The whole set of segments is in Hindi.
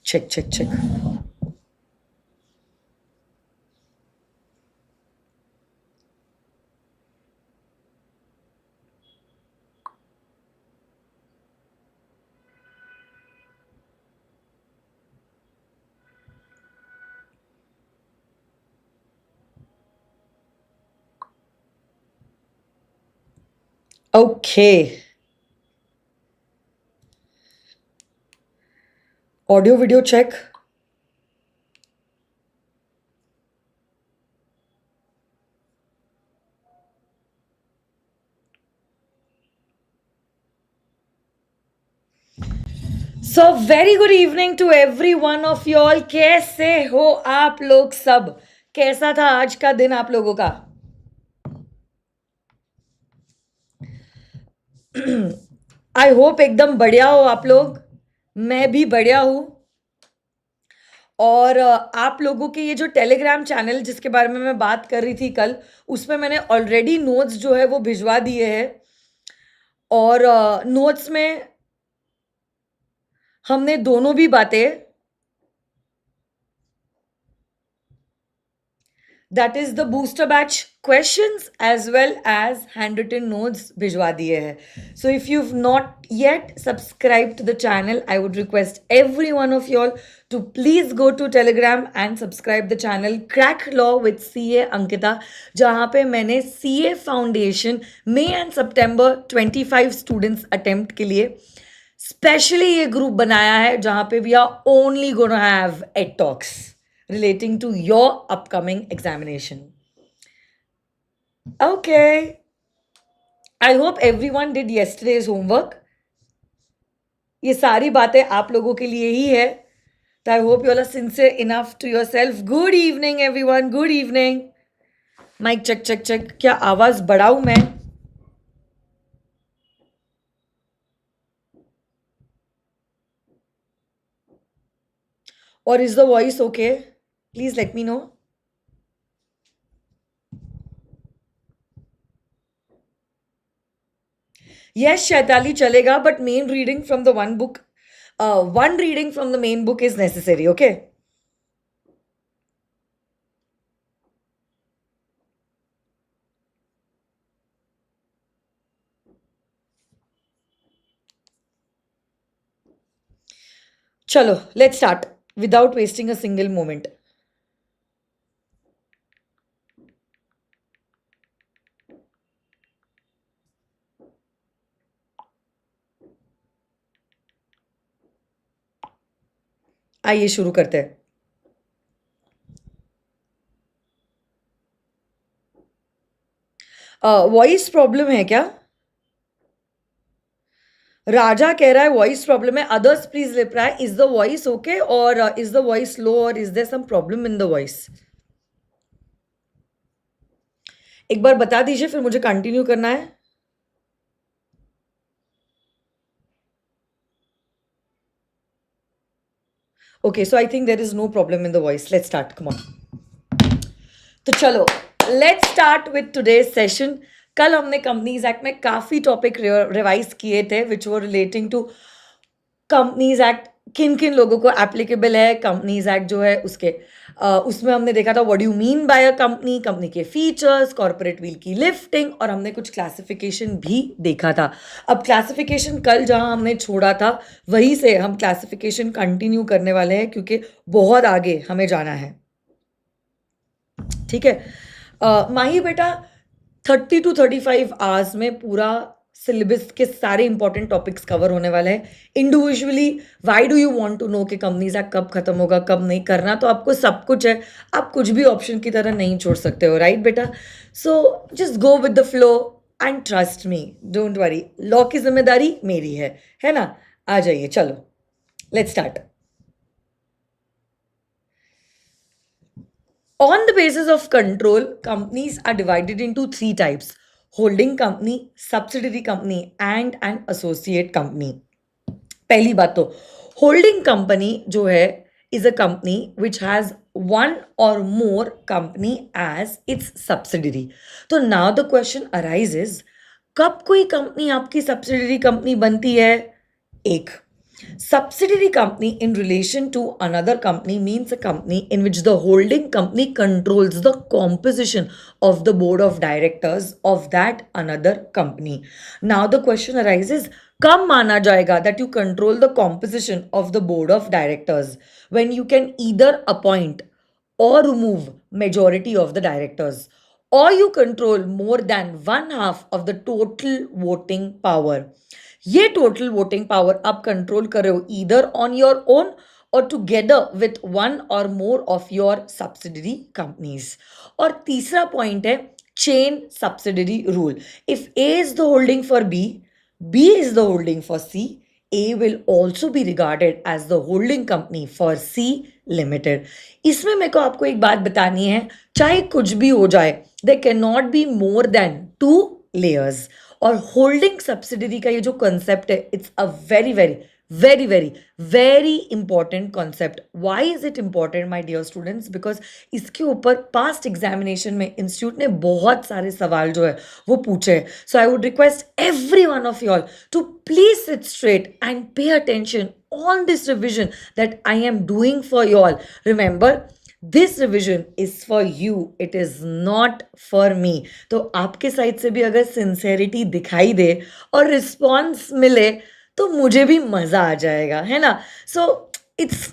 Check, check, check. Okay. Audio video check. So very good evening to every one of you all. कैसे हो आप लोग सब? कैसा था आज का दिन आप लोगों का? आई होप एकदम बढ़िया हो आप लोग. मैं भी बढ़िया हूं. और आप लोगों के ये जो टेलीग्राम चैनल जिसके बारे में मैं बात कर रही थी कल, उसमें मैंने ऑलरेडी नोट्स जो है वो भिजवा दिए हैं. और नोट्स में हमने दोनों भी बातें, that is the booster batch questions as well as hand written notes भिजवा दिए हैं. So if you have not yet subscribe to the channel, I would request every one of you all to please go to telegram and subscribe the channel crack law with CA Ankita, जहाँ पे मैंने CA फाउंडेशन मई एंड सितंबर 25 स्टूडेंट्स अटेम्प्ट के लिए स्पेशली ये ग्रुप बनाया है, जहाँ पे we are only gonna have ed talks relating to your upcoming examination. Okay. I hope everyone did yesterday's homework. ये सारी बातें आप लोगों के लिए ही है. So I hope you all are sincere enough to yourself. Good evening everyone. Good evening. Mic check check check. क्या आवाज बढ़ाऊं मैं? Or is the voice okay? Please let me know. Yes, Shaitali chalega, but main reading from the one book, one reading from the main book is necessary, okay? Chalo, let's start without wasting a single moment. आइए शुरू करते हैं. वॉइस प्रॉब्लम है क्या? राजा कह रहा है वॉइस प्रॉब्लम है. Others please reply. Is the voice okay or is the voice low or is there some problem in the voice? एक बार बता दीजिए, फिर मुझे कंटिन्यू करना है. Okay, so I think there is no problem in the voice. Let's start. Come on. तो चलो let's start with today's session. कल हमने कंपनीज एक्ट में काफी टॉपिक रिवाइज किए थे which were relating to companies act. किन किन लोगों को एप्लीकेबल है कंपनीज एक्ट जो है उसके. उसमें हमने देखा था what do you mean bye a company, company के फीचर्स, कॉर्पोरेट व्हील की लिफ्टिंग, और हमने कुछ क्लासिफिकेशन भी देखा था. अब क्लासिफिकेशन कल जहां हमने छोड़ा था वहीं से हम क्लासिफिकेशन कंटिन्यू करने वाले हैं, क्योंकि बहुत आगे हमें जाना है. ठीक है माही बेटा, 30 to 35 आवर्स में पूरा सिलेबस के सारे इंपॉर्टेंट टॉपिक्स कवर होने वाले हैं. Individually why do you want to know कि कंपनीज एक्ट कब खत्म होगा कब नहीं, करना तो आपको सब कुछ है. आप कुछ भी ऑप्शन की तरह नहीं छोड़ सकते हो, राइट बेटा? So just go with the flow and trust me, don't worry. Law की जिम्मेदारी मेरी है ना? आ जाइए, चलो let's start. On the basis of control, companies are divided into three types: holding company, subsidiary company, and an associate company. पहली बात तो होल्डिंग कंपनी जो है is a company which has one or more company as its subsidiary. तो now the question arises, कब कोई कंपनी आपकी सब्सिडरी कंपनी बनती है? एक, subsidiary company in relation to another company means a company in which the holding company controls the composition of the board of directors of that another company. Now the question arises, कब माना जाएगा that you control the composition of the board of directors? When you can either appoint or remove majority of the directors, or you control more than one half of the total voting power. ये टोटल वोटिंग पावर आप कंट्रोल कर रहे हो either on your own or together with one or more of your subsidiary companies. और तीसरा पॉइंट है chain subsidiary rule. If A is the holding for B, B is the holding for C, A will also be regarded as the holding company for C Limited. इसमें मेरे को आपको एक बात बतानी है, चाहे कुछ भी हो जाए, there cannot be more than 2 layers. और होल्डिंग सब्सिडरी का ये जो कॉन्सेप्ट है, it's a very very very very very important concept. Why is it important my dear students? Because इसके ऊपर पास्ट एग्जामिनेशन में इंस्टीट्यूट ने बहुत सारे सवाल जो है वो पूछे हैं. So I would request every one of you all to please sit straight and pay attention on this revision that I am doing for you all. Remember, this revision is for you, it is not for me. तो आपके साइड से भी अगर सिंसेरिटी दिखाई दे और रिस्पॉन्स मिले तो मुझे भी मजा आ जाएगा, है ना? So it's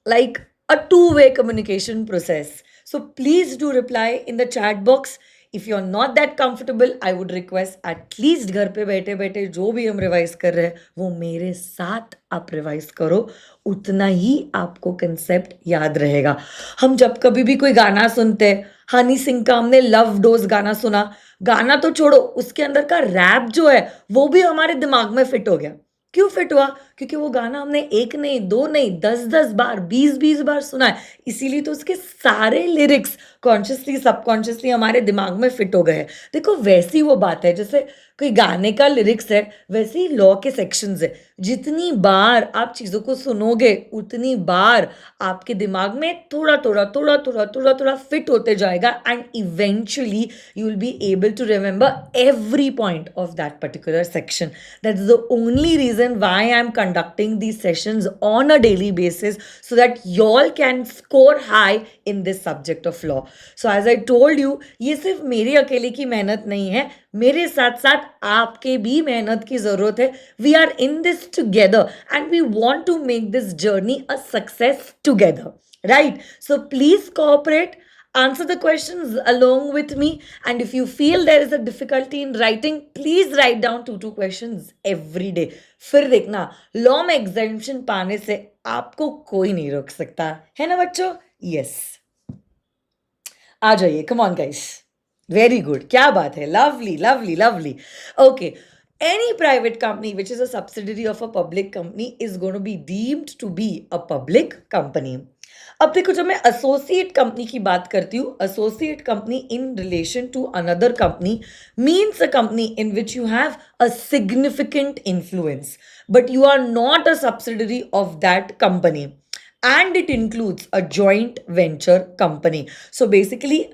like a two-way communication process. So please do reply in the chat box. If you're not that comfortable, I would request at least घर पे बैठे बैठे जो भी हम रिवाइज कर रहे हैं वो मेरे साथ आप रिवाइज करो, उतना ही आपको कंसेप्ट याद रहेगा. हम जब कभी भी कोई गाना सुनते हैं, हनी सिंह का हमने लव डोज गाना सुना, गाना तो छोड़ो, उसके अंदर का रैप जो है वो भी हमारे दिमाग में फिट हो गया. क्यों फिट हुआ? क्योंकि वो गाना हमने एक नहीं, दो नहीं, 10-10 बार, 20-20 बार सुना है, इसीलिए तो उसके सारे लिरिक्स कॉन्शियसली सबकॉन्शियसली हमारे दिमाग में फिट हो गए. देखो वैसी वो बात है, जैसे कोई गाने का लिरिक्स है, वैसे ही लॉ के सेक्शंस है. जितनी बार आप चीज़ों को सुनोगे उतनी बार आपके दिमाग में थोड़ा थोड़ा थोड़ा थोड़ा थोड़ा थोड़ा फिट होते जाएगा and eventually you will be able to remember every point of that particular section. That is the only reason why I am conducting these sessions on a daily basis so that y'all can score high in this subject of law. So as I told you, ये सिर्फ मेरी अकेले की मेहनत नहीं है, मेरे साथ साथ आपके भी मेहनत की जरूरत है. We are in this together and we want to make this journey a success together, right? So please cooperate. Answer the questions along with me, and if you feel there is a difficulty in writing, please write down 2 questions every day. फिर देखना लॉ में एग्जामिनेशन पाने से आपको कोई नहीं रोक सकता, है ना बच्चों? यस, आ जाइए, कम ऑन गाइस, वेरी गुड, क्या बात है, lovely lovely lovely. Okay, any private company which is a subsidiary of a public company is going to be deemed to be a public company. अब देखो, जब मैं एसोसिएट कंपनी की बात करती हूँ, associate company in relation to another company means a company in which you have a significant influence but you are not a subsidiary of that company and it includes a joint venture company. So basically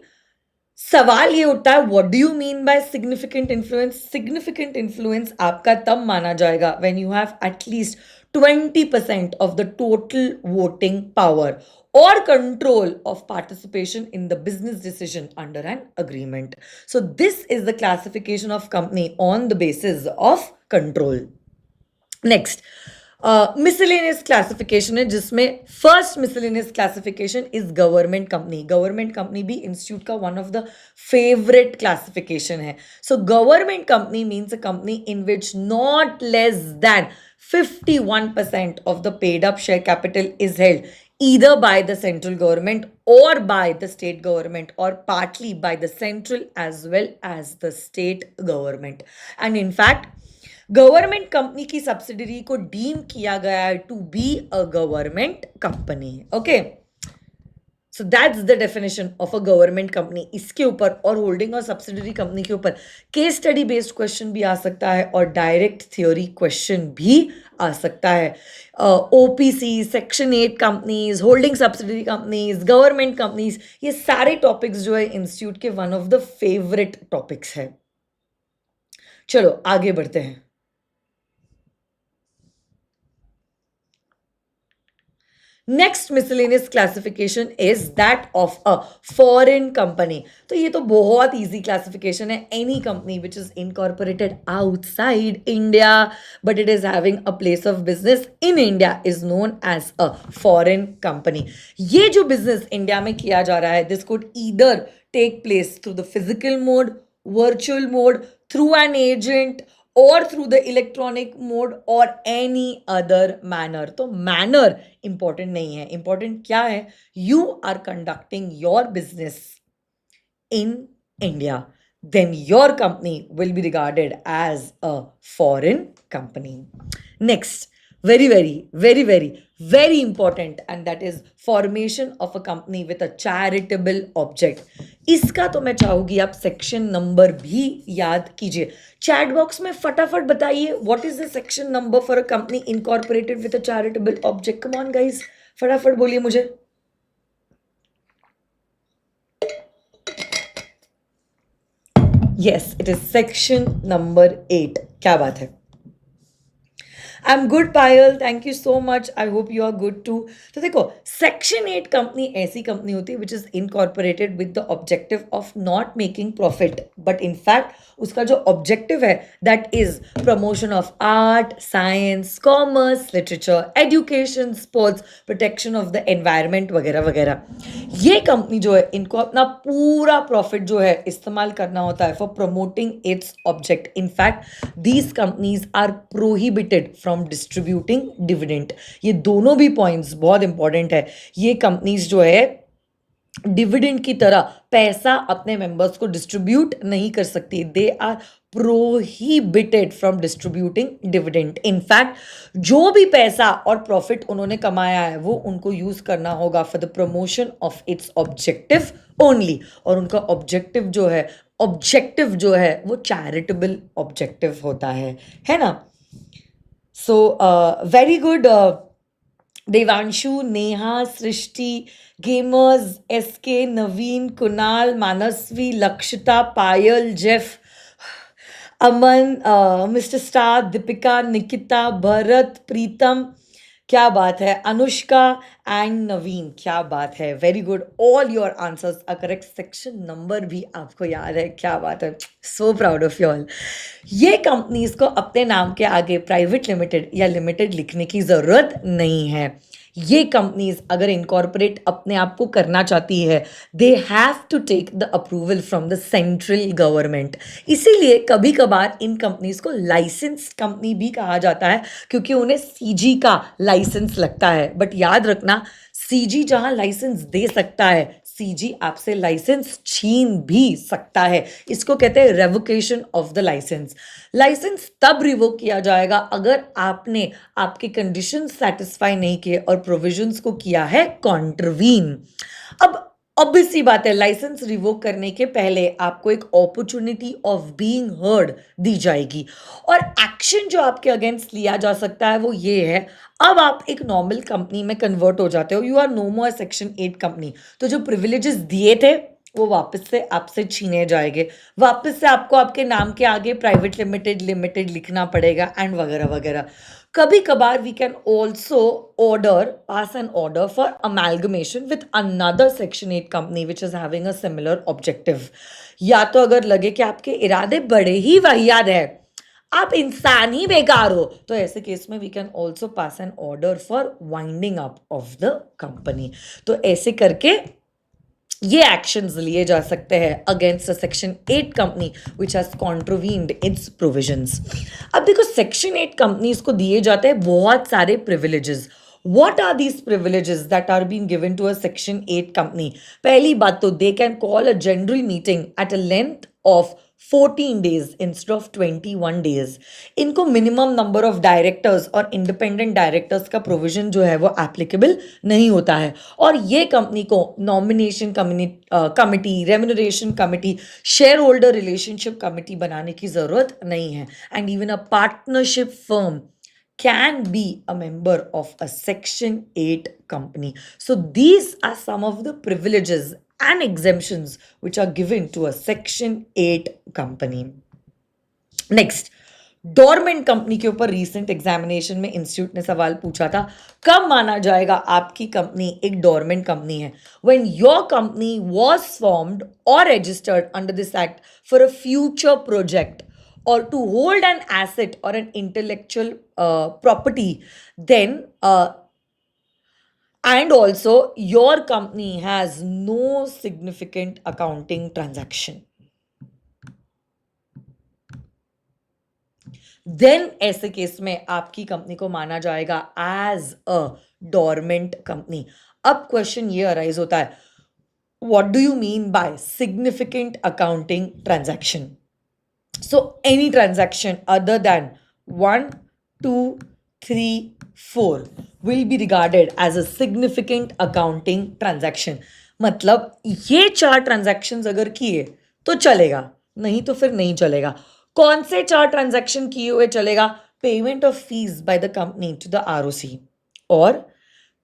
सवाल ये उठता है, what do you mean by significant influence? Significant influence आपका तब माना जाएगा when you have at least 20% of the total voting power or control of participation in the business decision under an agreement. So this is the classification of company on the basis of control. Next, miscellaneous classification है, जिसमें first miscellaneous classification is government company. Government company भी इंस्टीट्यूट का one of the favourite classification है. So government company means a company in which not less than 51% of the paid up share capital is held either by the central government or by the state government or partly by the central as well as the state government. And in fact, government company की सब्सिडरी को डीम किया गया है to be a government company. Okay, so that's the definition of a government company. इसके ऊपर और होल्डिंग और सब्सिडरी कंपनी के ऊपर केस स्टडी बेस्ड क्वेश्चन भी आ सकता है और डायरेक्ट थ्योरी क्वेश्चन भी आ सकता है। OPC, section 8 companies, holding subsidiary companies, government companies, ये सारे टॉपिक्स जो है इंस्टीट्यूट के one of the favourite topics है। चलो आगे बढ़ते हैं। Next miscellaneous classification is that of a foreign company. तो ये तो बहुत इजी क्लासिफिकेशन है। Any company which is incorporated outside India but it is having a place of business in India is known as a foreign company. ये जो बिजनेस इंडिया में किया जा रहा है, this could either take place through the physical mode, virtual mode, through an agent or through the electronic mode or any other manner. तो manner important नहीं है, important क्या है? You are conducting your business in India, then your company will be regarded as a foreign company. Next, very important, and that is formation of a company with a charitable object. इसका तो मैं चाहूंगी आप सेक्शन नंबर भी याद कीजिए। चैट बॉक्स में फटाफट बताइए what is the section number for a company incorporated with a charitable object. Come on guys, फटाफट बोलिए मुझे। Yes, it is section number 8। क्या बात है। I am good Payal, thank you so much, I hope you are good too. तो देखो, सेक्शन 8 कंपनी ऐसी कंपनी होती है which is incorporated with the objective of not making profit, but in fact उसका जो ऑब्जेक्टिव है that is promotion of art, science, commerce, literature, education, sports, protection of the environment वगैरह वगैरह। ये कंपनी जो है, इनको अपना पूरा प्रॉफिट जो है इस्तेमाल करना होता है for promoting its object. In fact these companies are prohibited from distributing dividend. ये दोनों भी पॉइंट्स बहुत इंपॉर्टेंट है। ये कंपनीज जो है डिविडेंड की तरह पैसा अपने मेंबर्स को डिस्ट्रीब्यूट नहीं कर सकती। They are prohibited from distributing dividend. In fact जो भी पैसा और प्रॉफिट उन्होंने कमाया है वो उनको यूज करना होगा for the promotion of its objective only. और उनका ऑब्जेक्टिव जो है वो चैरिटेबल ऑब्जेक्टिव होता है ना। So very good Devanshu, Neha, Srishti, gamers, SK, Naveen, Kunal, Mansvi, Lakshita, Payal, Jeff, Aman, mister star, Deepika, Nikita, Bharat, Pritam, क्या बात है, अनुष्का एंड नवीन, क्या बात है, very good, all your answers are correct. Section number भी आपको याद है, क्या बात है, so proud of you all. ये कंपनीज को अपने नाम के आगे प्राइवेट लिमिटेड या लिमिटेड लिखने की ज़रूरत नहीं है। ये कंपनीज अगर इनकॉर्पोरेट अपने आप को करना चाहती है, they have to take the approval from the central government. इसीलिए कभी कभार इन कंपनीज को लाइसेंस्ड कंपनी भी कहा जाता है, क्योंकि उन्हें सीजी का लाइसेंस लगता है। बट याद रखना, सीजी जहां लाइसेंस दे सकता है, सीजी आपसे लाइसेंस छीन भी सकता है। इसको कहते हैं revocation of the licence. Licence तब रिवोक किया जाएगा अगर आपने आपके कंडीशन सेटिस्फाई नहीं किए और प्रोविजंस को किया है कॉन्ट्रवीन। अब ऑब्वियस सी बात है, लाइसेंस रिवोक करने के पहले आपको एक अपॉर्चुनिटी ऑफ बीइंग हर्ड दी जाएगी, और एक्शन जो आपके अगेंस्ट लिया जा सकता है वो ये है, अब आप एक नॉर्मल कंपनी में कन्वर्ट हो जाते हो, you are no more section 8 company. तो जो प्रिविलेजेस दिए थे वो वापस से आपसे छीने जाएंगे, वापस से आपको आपके नाम के आगे प्राइवेट लिमिटेड लिखना पड़ेगा एंड वगैरह वगैरह। कभी कभार we can also pass an order for amalgamation with another section 8 company which is having a similar objective. या तो अगर लगे कि आपके इरादे बड़े ही वाहियात है, आप इंसान ही बेकार हो, तो ऐसे केस में we can also pass an order for winding up of the company. तो ऐसे करके ये एक्शंस लिए जा सकते हैं against a section 8 company which has contravened its provisions. अब देखो, सेक्शन 8 कंपनीज को दिए जाते हैं बहुत सारे privileges. What are these privileges that are being given to a section 8 company? पहली बात तो, they can call a general meeting at a length of 14 days instead of 21 days. इनको मिनिमम नंबर ऑफ डायरेक्टर्स और इंडिपेंडेंट डायरेक्टर्स का प्रोविजन जो है वो एप्लीकेबल नहीं होता है, और ये कंपनी को nomination committee, remuneration committee, share holder relationship committee बनाने की जरूरत नहीं है. And even a partnership firm can be a member of a Section 8 company. So these are some of the privileges and exemptions which are given to a Section 8 company. Next, dormant company के ऊपर रीसेंट एग्जामिनेशन में इंस्टीट्यूट ने सवाल पूछा था, कब माना जाएगा आपकी कंपनी एक डोरमेंट कंपनी है? When your company was formed और registered under this act for a future project or to hold an asset or an intellectual property, then and also your company has no significant accounting transaction, then ऐसे केस में आपकी कंपनी को माना जाएगा एज अ डोरमेंट कंपनी. अब क्वेश्चन ये अराइज होता है, what do you mean by significant accounting transaction? So any transaction other than 1, 2, 3, 4 will be regarded as a significant accounting transaction. मतलब ये 4 transactions अगर किए तो चलेगा, नहीं तो फिर नहीं चलेगा. कौन से 4 transaction किए हुए चलेगा? Payment of fees by the company to the ROC, or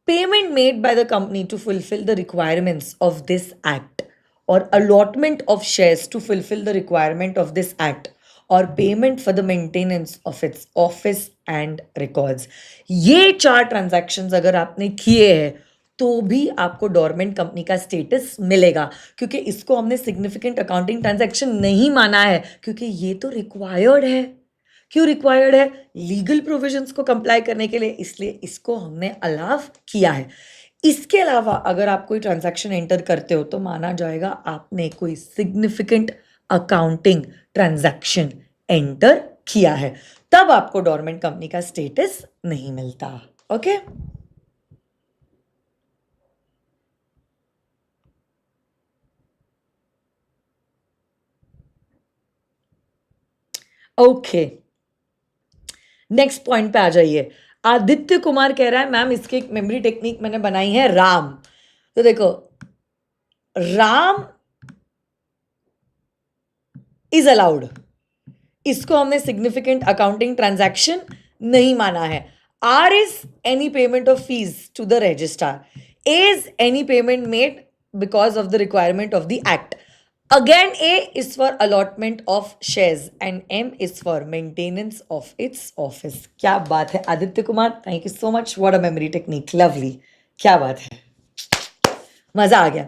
payment made by the company to fulfill the requirements of this act, or allotment of shares to fulfill the requirement of this act, or payment for the maintenance of its office and records. ये 4 transactions अगर आपने किए हैं तो भी आपको डोरमेंट कंपनी का स्टेटस मिलेगा, क्योंकि इसको हमने सिग्निफिकेंट अकाउंटिंग ट्रांजैक्शन नहीं माना है, क्योंकि ये तो रिक्वायर्ड है. क्यों रिक्वायर्ड है? लीगल प्रोविजंस को कंप्लाई करने के लिए, इसलिए इसको हमने अलाउ किया है. इसके अलावा अगर आप कोई ट्रांजैक्शन एंटर करते हो तो माना जाएगा आपने कोई सिग्निफिकेंट अकाउंटिंग ट्रांजैक्शन एंटर किया है, तब आपको डोरमेंट कंपनी का स्टेटस नहीं मिलता. ओके, ओके, नेक्स्ट पॉइंट पे आ जाइए. आदित्य कुमार कह रहा है मैम इसकी एक मेमोरी टेक्निक मैंने बनाई है, राम. तो देखो, राम इज अलाउड, इसको हमने सिग्निफिकेंट अकाउंटिंग ट्रांजैक्शन नहीं माना है. R is any payment of fees to the registrar, is any payment made because of the requirement of the act. Again, A is for allotment of shares and M is for maintenance of its office. क्या बात है Aditya Kumar, thank you so much. What a memory technique, lovely, क्या बात है, मजा आ गया.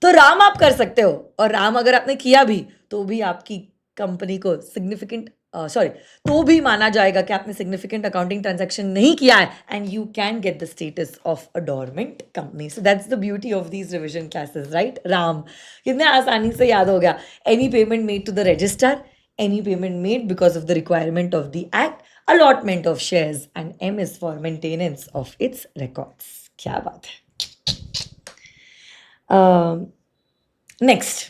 तो राम आप कर सकते हो, और राम अगर आपने किया भी तो भी आपकी कंपनी को सिग्निफिकेंट तो भी माना जाएगा कि आपने सिग्निफिकेंट अकाउंटिंग ट्रांजैक्शन नहीं किया है, and you can get the status of a dormant company. So that's the beauty of these revision classes, right. Ram कितने आसानी से याद हो गया. Any payment made to the registrar, any payment made because of the requirement of the act, allotment of shares, and M is for maintenance of its records. क्या बात है. Next,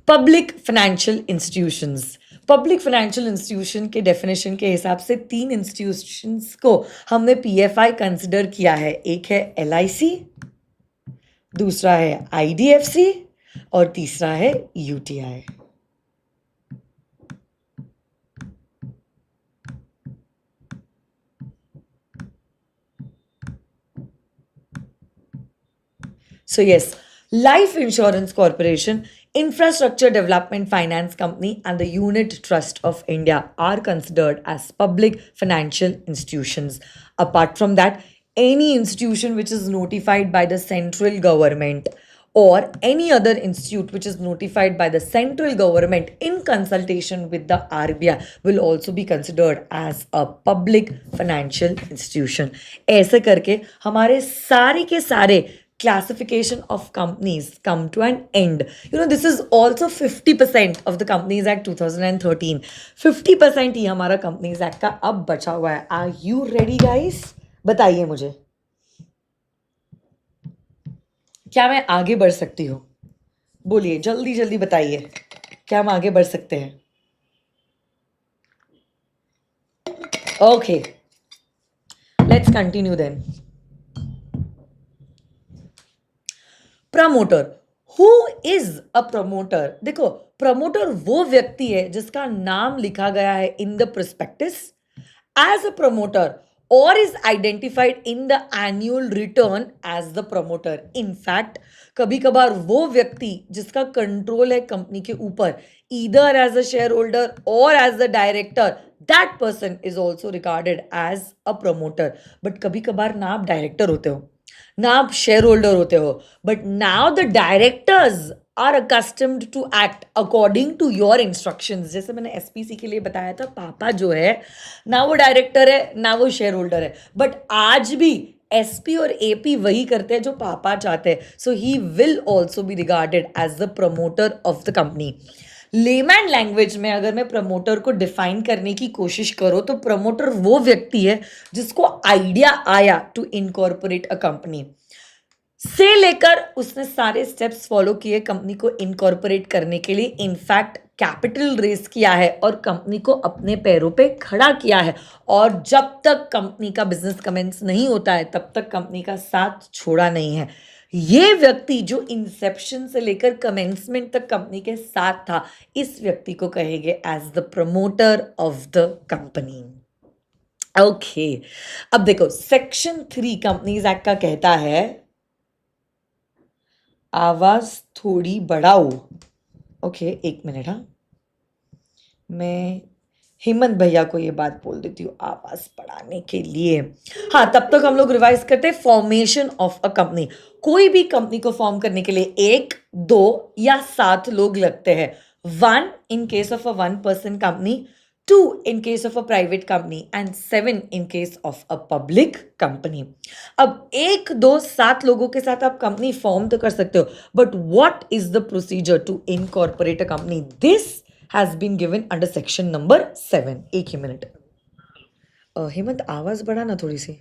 public financial institutions. Public financial institution के डेफिनेशन के हिसाब से 3 इंस्टीट्यूशंस को हमने पीएफआई कंसिडर किया है. एक है एलआईसी, दूसरा है आईडीएफसी, और तीसरा है UTI. So yes, Life Insurance Corporation, Infrastructure Development Finance Company, and the Unit Trust of India are considered as public financial institutions. Apart from that, any institution which is notified by the central government or any other institute which is notified by the central government in consultation with the RBI will also be considered as a public financial institution. ऐसे करके हमारे सारे के सारे classification of companies come to an end. You know, this is also 50% of the Companies Act 2013. 50% ही हमारा Companies Act का अब बचा हुआ है. Are you ready guys? बताइए मुझे, क्या मैं आगे बढ़ सकती हूँ? बोलिए, जल्दी जल्दी बताइए, क्या हम आगे बढ़ सकते हैं? Okay, let's continue then. Promoter. Who is a promoter? देखो, प्रमोटर वो व्यक्ति है जिसका नाम लिखा गया है in the prospectus as a promoter or is identified in the annual return as the promoter. In fact, कभी कभार वो व्यक्ति जिसका कंट्रोल है कंपनी के ऊपर, either as a shareholder or as a director, that person is also regarded as a promoter. But कभी कभार ना आप डायरेक्टर होते हो, ना आप शेयर होल्डर होते हो, but now the directors are accustomed to act according to your instructions. जैसे मैंने एसपीसी के लिए बताया था, पापा जो है ना वो डायरेक्टर है ना वो शेयर होल्डर है, बट आज भी एसपी और एपी वही करते हैं जो पापा चाहते हैं. So he will also be regarded as the promoter of the company. Layman language में अगर मैं प्रमोटर को डिफाइन करने की कोशिश करूं तो प्रमोटर वो व्यक्ति है जिसको आइडिया आया टू इनकॉर्पोरेट अ कंपनी, से लेकर उसने सारे स्टेप्स फॉलो किए कंपनी को इनकॉर्पोरेट करने के लिए. इनफैक्ट कैपिटल रेस किया है और कंपनी को अपने पैरों पे खड़ा किया है, और जब तक कंपनी का बिजनेस कमेंस नहीं होता है तब तक कंपनी का साथ छोड़ा नहीं है. ये व्यक्ति जो इंसेप्शन से लेकर कमेंसमेंट तक कंपनी के साथ था, इस व्यक्ति को कहेंगे as the promoter of the company. Okay, अब देखो सेक्शन 3 कंपनीज एक्ट का कहता है, आवाज थोड़ी बढ़ाओ. ओके, एक मिनट. हाँ, मैं हेमंत भैया को ये बात बोल देती हूँ आवाज बढ़ाने के लिए. हाँ, तब तक हम लोग रिवाइज करते हैं. Formation of a company. कोई भी कंपनी को फॉर्म करने के लिए 1, 2 या 7 लोग लगते हैं. 1 in case of a 1-person company, 2 in case of a private company and 7 in case of a public company. अब 1, 2, 7 लोगों के साथ आप कंपनी फॉर्म तो कर सकते हो, but what is the procedure to incorporate a company? This has been given under section number 7. एक ही मिनट. हेमंत, आवाज बढ़ा ना थोड़ी सी.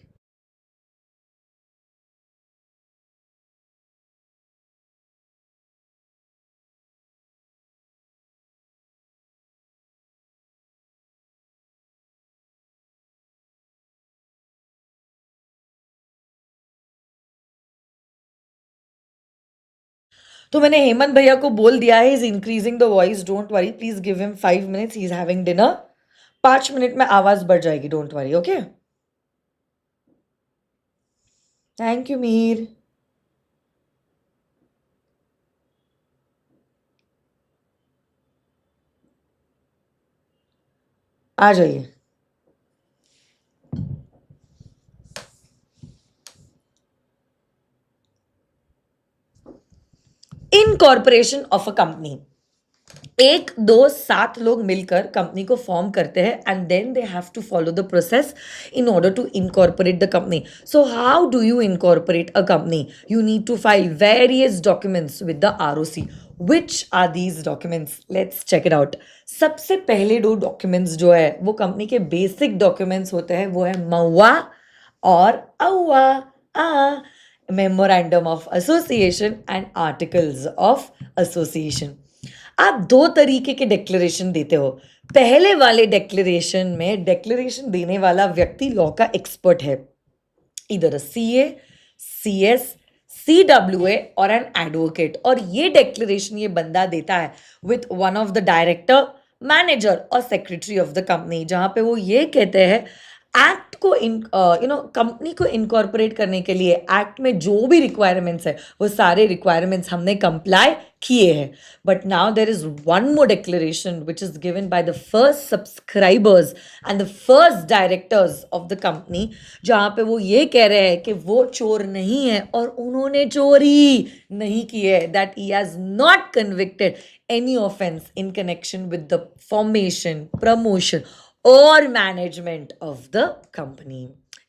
तो मैंने हेमंत भैया को बोल दिया है, is increasing the voice, don't worry, please give him 5 minutes, he is having dinner. 5 minute में आवाज बढ़ जाएगी, don't worry. Okay, thank you Mir. आ जाइए. Incorporation of a company. 1, 2, 7 लोग मिलकर कंपनी को फॉर्म करते हैं and then they have to follow the process in order to incorporate the company. So how do you incorporate a company? You need to file various documents with the ROC. Which are these documents? Let's check it out. सबसे पहले 2 डॉक्यूमेंट्स जो है वो कंपनी के बेसिक डॉक्यूमेंट्स होते हैं, वो है महुआ और अहुआ. Memorandum of association and articles of association. आप 2 तरीके के डिक्लेरेशन देते हो. पहले वाले डिक्लेरेशन में डिक्लेरेशन देने वाला व्यक्ति लॉ का एक्सपर्ट है, इधर अ सीए, सीएस, सीडब्ल्यूए और एन एडवोकेट. और ये डिक्लेरेशन ये बंदा देता है with one of the director, manager और सेक्रेटरी ऑफ द कंपनी, जहां पे वो ये कहते हैं एक्ट को कंपनी को इनकॉर्पोरेट करने के लिए एक्ट में जो भी रिक्वायरमेंट्स है वो सारे रिक्वायरमेंट्स हमने कंप्लाई किए हैं. But now there is one more declaration which is given by the first subscribers and the first directors of the company, जहां पे वो ये कह रहे हैं कि वो चोर नहीं है और उन्होंने चोरी नहीं की है. That he has not convicted any offense in connection with the formation, promotion or management of the company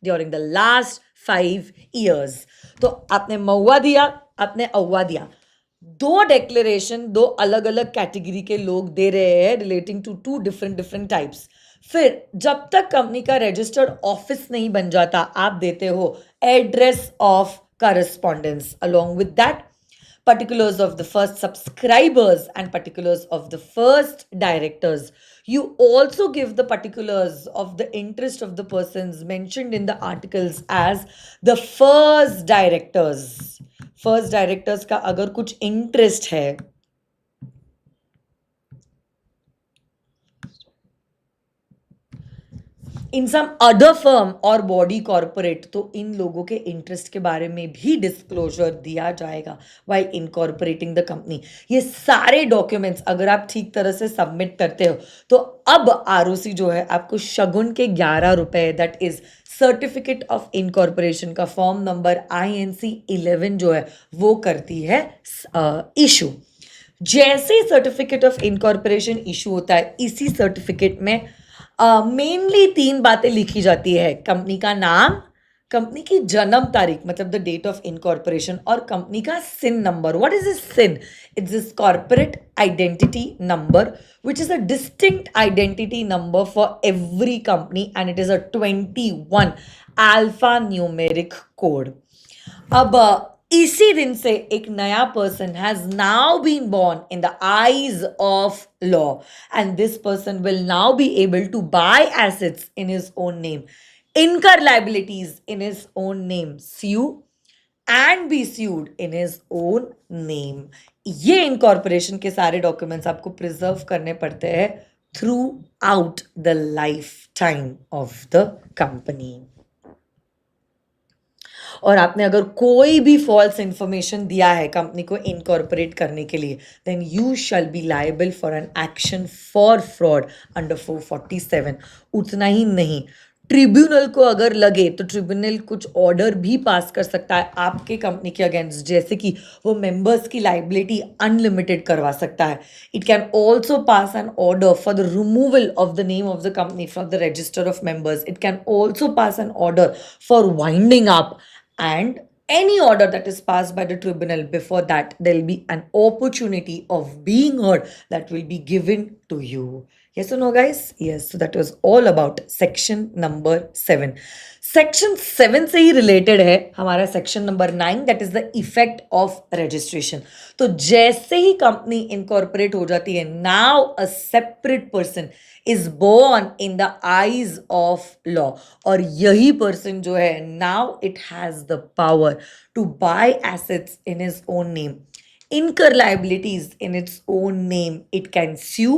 during the last 5 years. तो आपने महुआ दिया, आपने अहुआ दिया. 2 डेक्लेरेशन 2 अलग अलग कैटेगरी के लोग दे रहे हैं रिलेटिंग टू 2 डिफरेंट टाइप्स. फिर जब तक कंपनी का रजिस्टर्ड ऑफिस नहीं बन जाता, आप देते हो address of correspondence. Along with that particulars of the first subscribers and particulars of the first directors. You also give the particulars of the interest of the persons mentioned in the articles as the first directors. First directors का अगर कुछ interest है, इन सम अदर फर्म और बॉडी कॉर्पोरेट, तो इन लोगों के इंटरेस्ट के बारे में भी डिस्क्लोजर दिया जाएगा व्हाइल इनकॉर्पोरेटिंग द कंपनी. ये सारे डॉक्यूमेंट्स अगर आप ठीक तरह से सबमिट करते हो तो अब आरओसी जो है आपको शगुन के 11 रुपए, that is certificate of incorporation का फॉर्म नंबर INC 11 जो है वो करती है इशू. जैसे ही सर्टिफिकेट ऑफ इनकॉर्पोरेशन इशू होता है, इसी सर्टिफिकेट में मेनली 3 बातें लिखी जाती है. कंपनी का नाम, कंपनी की जन्म तारीख मतलब द डेट ऑफ इनकॉर्पोरेशन, और कंपनी का CIN number. What is this CIN? It's this corporate identity number which is a distinct identity number for every company and it is a 21 alphanumeric code. अब इसी दिन से एक नया person has now been born in the eyes of law and this person will now be able to buy assets in his own name, incur liabilities in his own name, sue and be sued in his own name. ये इनकॉर्पोरेशन के सारे डॉक्यूमेंट्स आपको प्रिजर्व करने पड़ते हैं through out the life time of the company. और आपने अगर कोई भी फॉल्स इंफॉर्मेशन दिया है कंपनी को इनकॉर्पोरेट करने के लिए, then you shall be liable for an action for fraud under 447. उतना ही नहीं, ट्रिब्यूनल को अगर लगे तो ट्रिब्यूनल कुछ ऑर्डर भी पास कर सकता है आपके कंपनी के अगेंस्ट, जैसे कि वो मेंबर्स की लाइबिलिटी अनलिमिटेड करवा सकता है. It can also pass an order for the removal of the name of the company from the register of members. It can also pass an order for winding up, and any order that is passed by the tribunal before that, there will be an opportunity of being heard that will be given to you. Yes or no, guys? Yes. So that was all about section number 7. Section 7 से ही रिलेटेड है हमारा section number 9, that is the effect of registration. तो जैसे ही कंपनी इनकॉर्पोरेट हो जाती है, now a separate person is born in the eyes of law, और यही पर्सन जो है now it has the power to buy assets in his own name, incur liabilities in its own name, it can sue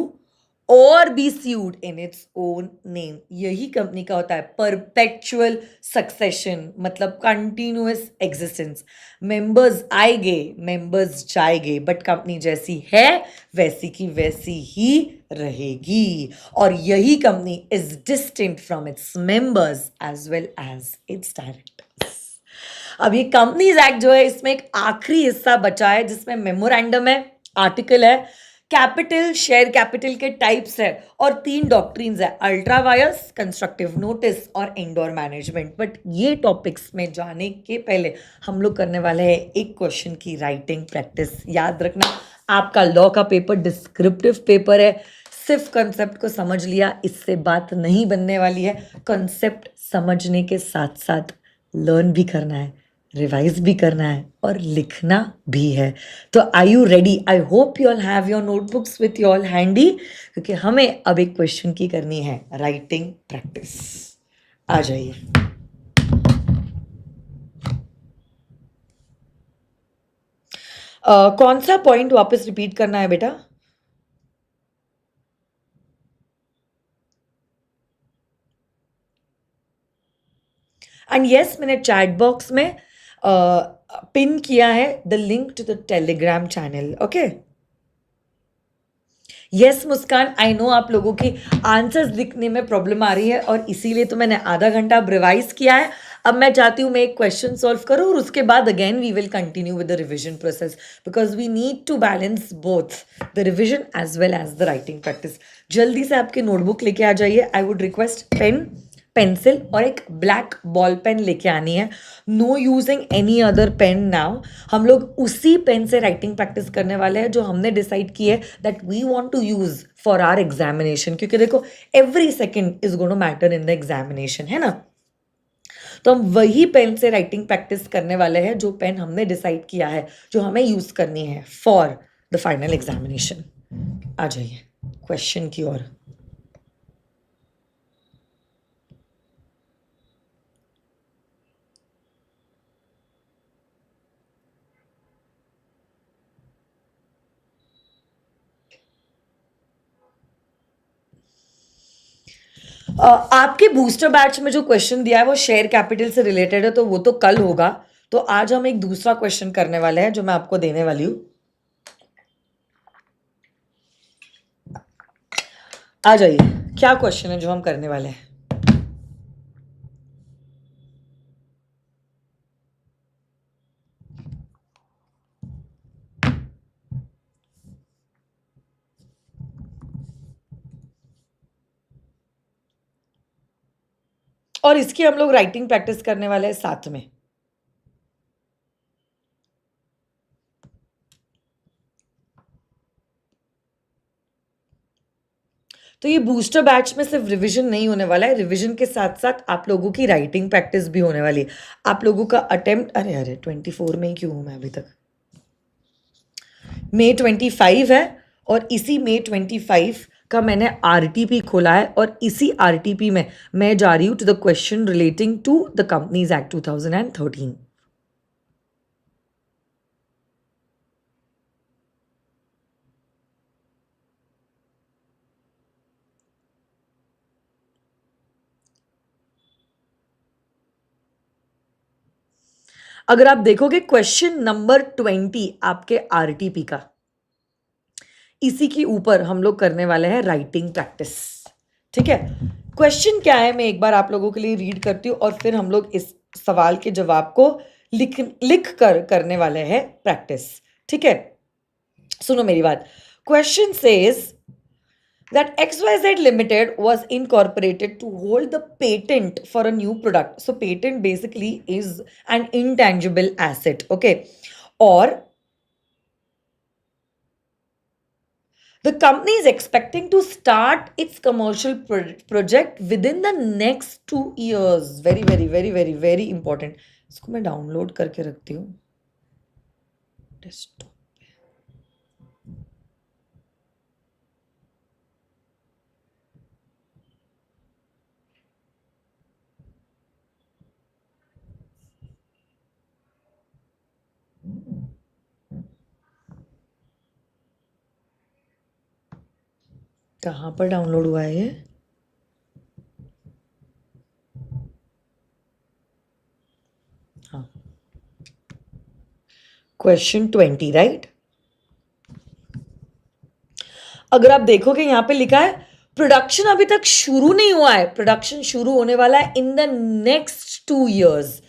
और be sued in its own name. यही कंपनी का होता है परपेचुअल सक्सेशन, मतलब कंटिन्यूअस एग्जिस्टेंस. मेंबर्स आएंगे, मेंबर्स जाएंगे, बट कंपनी जैसी है वैसी की वैसी ही रहेगी. और यही company is distinct from its members as well as its directors. अब ये कंपनीज एक्ट जो है, इसमें एक आखिरी हिस्सा बचा है जिसमें मेमोरेंडम है, आर्टिकल है, कैपिटल, शेयर कैपिटल के टाइप्स है, और 3 डॉक्ट्रिन्स है, अल्ट्रा वायर्स, कंस्ट्रक्टिव नोटिस और इंडोर मैनेजमेंट. बट ये टॉपिक्स में जाने के पहले हम लोग करने वाले हैं एक क्वेश्चन की राइटिंग प्रैक्टिस. याद रखना, आपका लॉ का पेपर डिस्क्रिप्टिव पेपर है. सिर्फ कंसेप्ट को समझ लिया इससे बात नहीं बनने वाली है. कंसेप्ट समझने के साथ साथ लर्न भी करना है, रिवाइज भी करना है और लिखना भी है. तो are you ready? I hope you all have your notebooks with you all handy, क्योंकि हमें अब एक क्वेश्चन की करनी है राइटिंग प्रैक्टिस. आ जाइए. कौन सा पॉइंट वापस रिपीट करना है बेटा? एंड यस, मैंने चैट बॉक्स में पिन किया है the link to the Telegram channel. Okay, yes Muskan, I know आप लोगों की आंसर्स लिखने में प्रॉब्लम आ रही है और इसीलिए तो मैंने आधा घंटा अब रिवाइज किया है. अब मैं चाहती हूँ मैं एक क्वेश्चन सॉल्व करूँ और उसके बाद again we will continue with the revision process, because we need to balance both the revision as well as the writing practice. जल्दी से आपकी नोटबुक लेके आ जाइए. I would request pen, pencil और एक ब्लैक बॉल पेन लेके आनी है. No using any other pen now. हम लोग उसी पेन से राइटिंग प्रैक्टिस करने वाले हैं जो हमने डिसाइड की है that we want to use for our examination, क्योंकि देखो every second is going to matter in the examination, है ना. तो हम वही पेन से राइटिंग प्रैक्टिस करने वाले हैं जो पेन हमने डिसाइड किया है, जो हमें यूज करनी है फॉर द फाइनल एग्जामिनेशन। आ जाइए क्वेश्चन की ओर। आपके बूस्टर बैच में जो क्वेश्चन दिया है वो शेयर कैपिटल से रिलेटेड है, तो वो तो कल होगा। तो आज हम एक दूसरा क्वेश्चन करने वाले हैं जो मैं आपको देने वाली हूं। आ जाइए, क्या क्वेश्चन है जो हम करने वाले हैं? और इसकी हम लोग राइटिंग प्रैक्टिस करने वाले हैं साथ में। तो ये बूस्टर बैच में सिर्फ रिवीजन नहीं होने वाला है, रिवीजन के साथ साथ आप लोगों की राइटिंग प्रैक्टिस भी होने वाली है। आप लोगों का अटेम्प्ट, अरे अरे 24 में ही क्यों हूं मैं अभी तक? May 25 है, और इसी May 25 का मैंने आरटीपी खोला है, और इसी आरटीपी में मैं जा रही हूं to the question relating to the companies act 2013। अगर आप देखोगे क्वेश्चन नंबर 20 आपके आरटीपी का, इसी के ऊपर हम लोग करने वाले हैं राइटिंग प्रैक्टिस। ठीक है, क्वेश्चन क्या है मैं एक बार आप लोगों के लिए रीड करती हूँ, और फिर हम लोग इस सवाल के जवाब को लिख कर करने वाले हैं प्रैक्टिस। ठीक है, सुनो मेरी बात। Question says that XYZ Limited was incorporated to hold the patent for a new product. So patent basically is an intangible asset, okay? Or the company is expecting to start its commercial project within the next 2 years. Very very very very very important. इसको मैं डाउनलोड करके रखती हूँ डेस्कटॉप। कहाँ पर डाउनलोड हुआ है ये? हाँ, क्वेश्चन 20 राइट। अगर आप देखोगे यहां पे लिखा है प्रोडक्शन अभी तक शुरू नहीं हुआ है, प्रोडक्शन शुरू होने वाला है in the next 2 years.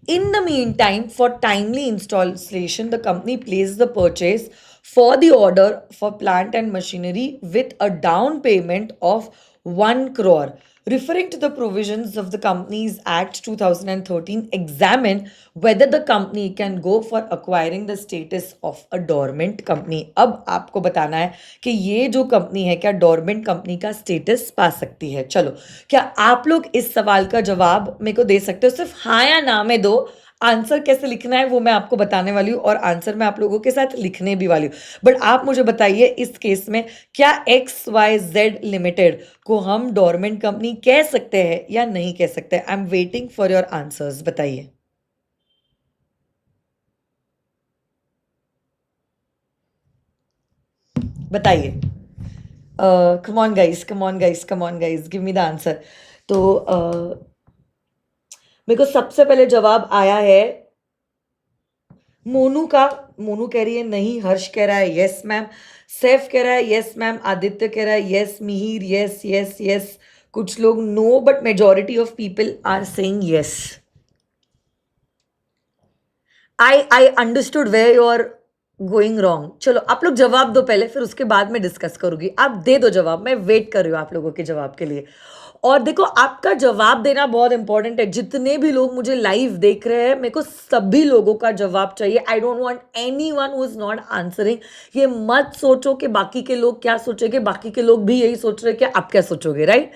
In the meantime, for timely installation, the company placed the purchase for the order for plant and machinery with a down payment of 1 crore. Referring to the provisions of the Companies Act 2013, examine whether the company can go for acquiring the status of a dormant company. अब आपको बताना है कि ये जो कंपनी है क्या डोरमेंट कंपनी का स्टेटस पा सकती है। चलो, क्या आप लोग इस सवाल का जवाब मेरे को दे सकते हो? सिर्फ हाँ या ना में दो। आंसर कैसे लिखना है वो मैं आपको बताने वाली हूँ, और आंसर मैं आप लोगों के साथ लिखने भी वाली हूँ। बट आप मुझे बताइए इस केस में क्या XYZ लिमिटेड को हम डोरमेंट कंपनी कह सकते हैं या नहीं कह सकते? I am waiting for your answers. बताइए। बताइए। कम on guys, come on guys, come on guys, give me the answer. तो मेरे को सबसे पहले जवाब आया है मोनू का। मोनू कह रही है नहीं, हर्ष कह रहा है यस मैम, सैफ कह रहा है यस मैम, आदित्य कह रहा है yes, Mihir yes yes yes, कुछ लोग no, but majority of people are saying yes. I understood where you are going wrong. चलो आप लोग जवाब दो पहले, फिर उसके बाद में डिस्कस करूंगी। आप दे दो जवाब, मैं वेट कर रही हूँ आप लोगों के जवाब के लिए। और देखो, आपका जवाब देना बहुत इंपॉर्टेंट है। जितने भी लोग मुझे लाइव देख रहे हैं, मेरे को सभी लोगों का जवाब चाहिए। I don't want anyone who is not answering. ये मत सोचो कि बाकी के लोग क्या सोचेंगे, बाकी के लोग भी यही सोच रहे हैं कि आप क्या सोचोगे, राइट?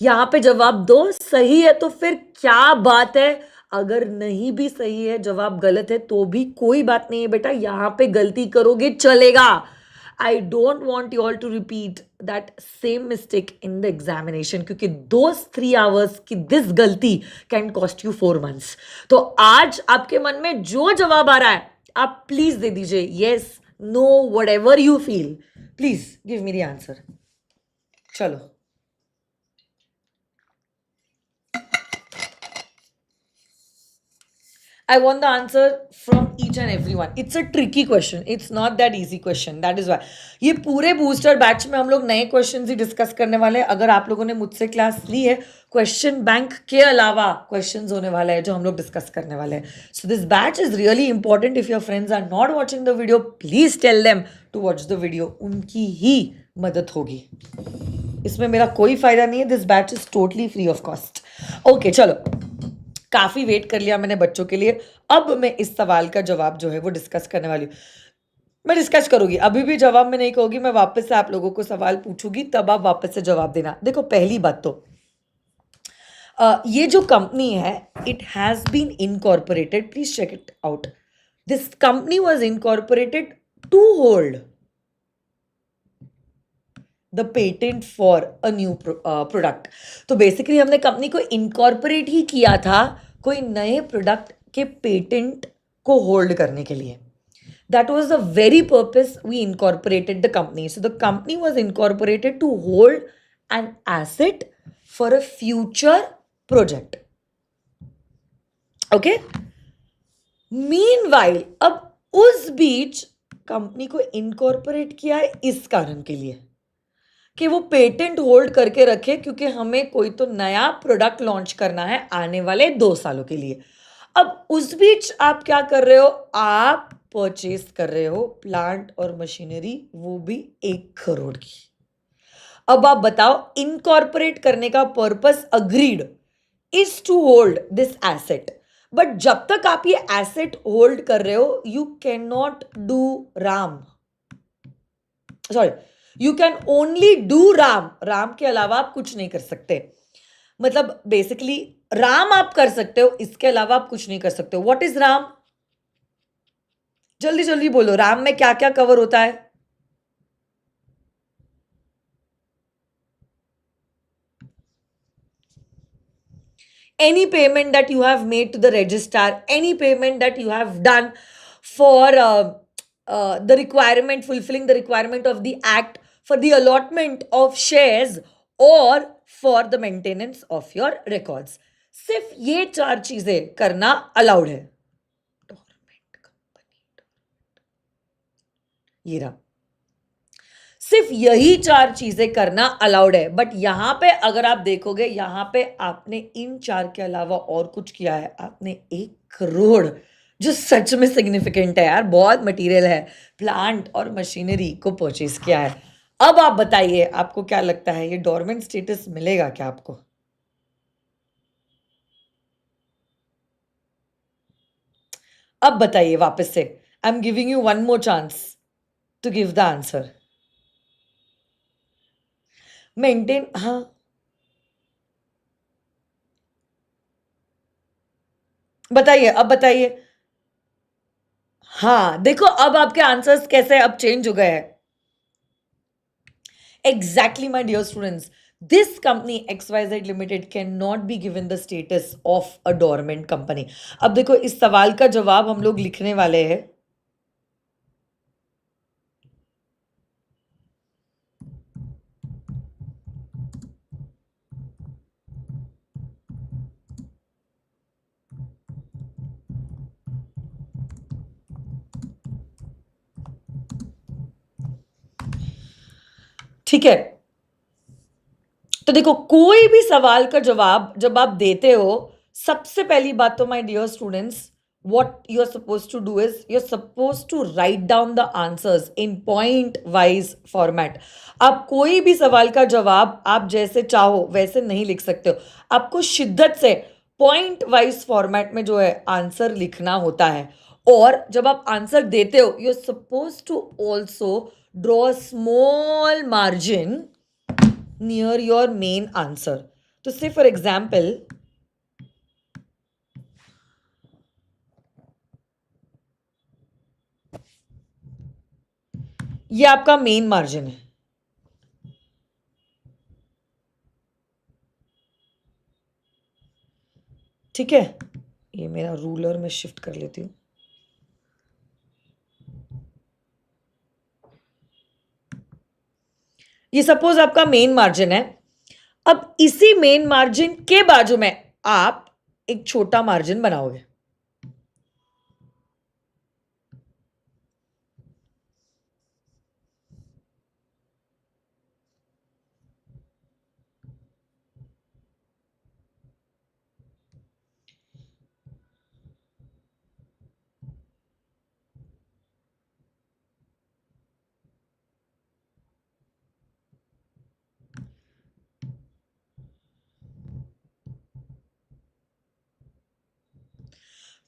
यहाँ पे जवाब दो। सही है तो फिर क्या बात है, अगर नहीं भी सही है, जवाब गलत है, तो भी कोई बात नहीं है बेटा, यहाँ पे गलती करोगे चलेगा. I don't want you all to repeat that same mistake in the examination, क्योंकि दोज 3 hours की दिस गलती कैन कॉस्ट यू 4 months. तो आज आपके मन में जो जवाब आ रहा है आप प्लीज दे दीजिए. Yes, no, whatever you feel, please give me the answer. चलो, I want the answer from each and everyone. It's a tricky question. It's not that easy question. That is why. ये पूरे बूस्टर बैच में हम लोग नए क्वेश्चंस ही डिस्कस करने वाले हैं. अगर आप लोगों ने मुझसे क्लास ली है, क्वेश्चन बैंक के अलावा क्वेश्चंस होने वाले हैं जो हम लोग डिस्कस करने वाले हैं. So this batch is really important. If your friends are not watching the video, please tell them to watch the video. उनकी ही मदद होगी, इसमें मेरा कोई फायदा नहीं है. This batch is totally free of cost. Okay, चलो, काफी वेट कर लिया मैंने बच्चों के लिए. अब मैं इस सवाल का जवाब जो है वो डिस्कस करने वाली हूँ. मैं डिस्कस करूंगी, अभी भी जवाब में नहीं कहूंगी. मैं वापस से आप लोगों को सवाल पूछूंगी, तब आप वापस से जवाब देना. देखो, पहली बात तो ये जो कंपनी है, it has been incorporated. Please check it out. This company was incorporated to hold the patent for a new product. तो बेसिकली हमने कंपनी को इनकॉर्पोरेट ही किया था कोई नए प्रोडक्ट के पेटेंट को होल्ड करने के लिए. That was the very purpose we incorporated the company. So the company was incorporated to hold an asset for a future project. Okay, meanwhile अब उस बीच कंपनी को इनकॉर्पोरेट किया है इस कारण के लिए कि वो पेटेंट होल्ड करके रखे, क्योंकि हमें कोई तो नया प्रोडक्ट लॉन्च करना है आने वाले 2 सालों के लिए. अब उस बीच आप क्या कर रहे हो? आप परचेज कर रहे हो प्लांट और मशीनरी, वो भी 1 करोड़ की. अब आप बताओ, इनकॉर्पोरेट करने का purpose agreed is to hold this asset. But जब तक आप ये एसेट होल्ड कर रहे हो, you can not do Ram, sorry, you can only do Ram. Ram के अलावा आप कुछ नहीं कर सकते. मतलब बेसिकली राम आप कर सकते हो, इसके अलावा आप कुछ नहीं कर सकते हो. What is Ram? जल्दी जल्दी बोलो, राम में क्या क्या कवर होता है? Any payment that you have made to the registrar, any payment that you have done for the requirement, fulfilling the requirement of the act, for the allotment of shares or for the maintenance of your records. सिर्फ ये 4 चीजें करना अलाउड है. डोरमेंट कंपनी, ये रहा, सिर्फ यही 4 चीजें करना अलाउड है. बट यहां पे अगर आप देखोगे, यहां पे आपने इन 4 के अलावा और कुछ किया है. आपने 1 करोड़, जो सच में सिग्निफिकेंट है यार, बहुत मटेरियल है, प्लांट और मशीनरी को परचेज किया है. अब आप बताइए, आपको क्या लगता है ये डोरमेंट स्टेटस मिलेगा क्या आपको? अब बताइए वापस से. I am giving you 1 more chance to give the answer. Maintain, हाँ, बताइए, अब बताइए. हाँ, देखो अब आपके आंसर्स कैसे अब चेंज हो गए हैं. Exactly, my dear students. This company XYZ Limited cannot be given the status of a dormant company. अब देखो, इस सवाल का जवाब हम लोग लिखने वाले हैं. ठीक है, तो देखो, कोई भी सवाल का जवाब जब आप देते हो, सबसे पहली बात तो my dear students, what you are supposed to do is you're supposed to write down the answers in point wise format. आप कोई भी सवाल का जवाब आप जैसे चाहो वैसे नहीं लिख सकते हो. आपको शिद्दत से पॉइंट वाइज फॉर्मेट में जो है आंसर लिखना होता है. और जब आप आंसर देते हो, you are suppose to also draw small margin near your main answer. तो से फॉर एग्जाम्पल, ये आपका मेन मार्जिन है। ठीक है, ये मेरा रूलर में शिफ्ट कर लेती हूं। ये सपोज आपका मेन मार्जिन है। अब इसी मेन मार्जिन के बाजू में आप एक छोटा मार्जिन बनाओगे।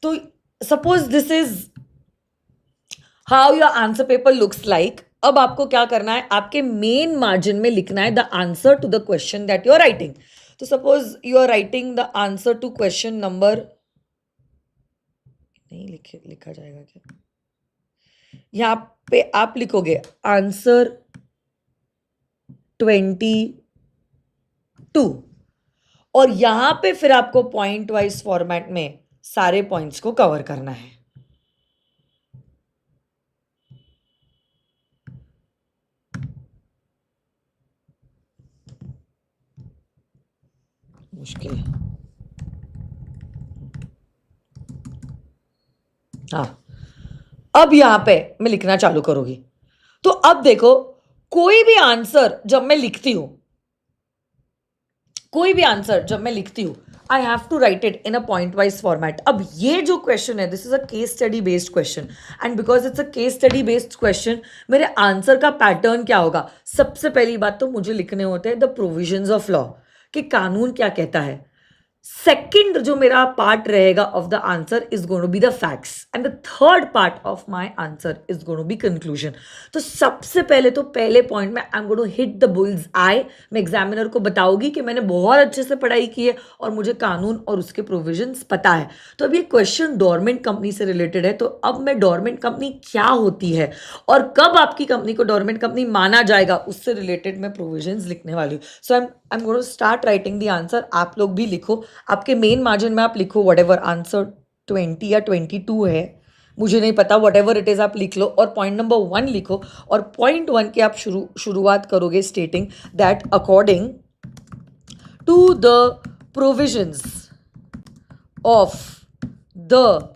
तो suppose this is how your answer paper looks like. अब आपको क्या करना है, आपके मेन मार्जिन में लिखना है the answer to the question that you are writing. तो suppose you are writing the answer to question number, नहीं लिखा जाएगा क्या, यहां पे आप लिखोगे आंसर 22 और यहां पे फिर आपको पॉइंट वाइज फॉर्मेट में सारे पॉइंट्स को कवर करना है। मुश्किल है। हाँ, अब यहां पे मैं लिखना चालू करूंगी। तो अब देखो, कोई भी आंसर जब मैं लिखती हूं, I have to write it in a point wise format. अब ये जो क्वेश्चन है, this is a case study based question, and because it's a case study based question, मेरे आंसर का पैटर्न क्या होगा। सबसे पहली बात तो मुझे लिखने होते हैं द प्रोविजंस ऑफ लॉ, कि कानून क्या कहता है। सेकंड जो मेरा पार्ट रहेगा of the answer is going to be the facts, and the third part of my answer is going to be conclusion. तो सबसे पहले तो पहले पॉइंट में I am going to hit the bull's eye. मैं एग्जामिनर को बताऊंगी कि मैंने बहुत अच्छे से पढ़ाई की है और मुझे कानून और उसके प्रोविजंस पता है। तो अब ये क्वेश्चन डोरमेंट कंपनी से रिलेटेड है, तो अब मैं डोरमेंट कंपनी क्या होती है और कब आपकी कंपनी को डोरमेंट कंपनी माना जाएगा, उससे रिलेटेड मैं प्रोविजंस लिखने वाली हूँ। So I am going to start writing the answer. आप लोग भी लिखो, आपके मेन मार्जिन में आप लिखो वट एवर आंसर 20 या 22 है, मुझे नहीं पता, वट एवर इट इज आप लिख लो और पॉइंट नंबर 1 लिखो। और पॉइंट 1 की आप शुरुआत करोगे stating that according to the provisions of the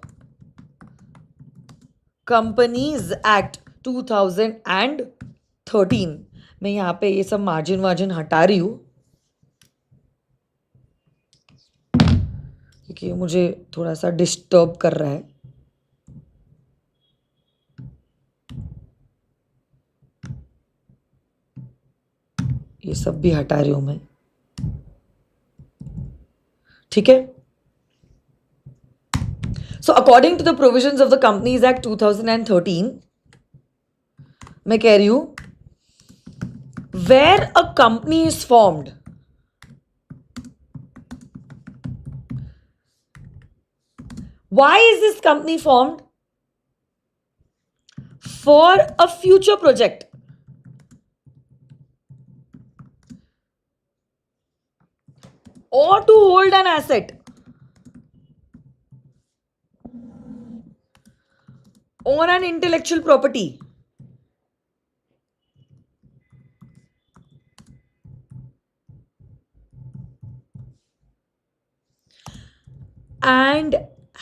companies act 2013। मैं यहाँ पे ये सब मार्जिन वार्जिन हटा रही हूँ क्योंकि मुझे थोड़ा सा डिस्टर्ब कर रहा है। ये सब भी हटा रही हूं मैं, ठीक है। So according to the provisions of the companies act 2013, मैं कह रही हूं where a company is formed, why is this company formed? For a future project, or to hold an asset, or an intellectual property, and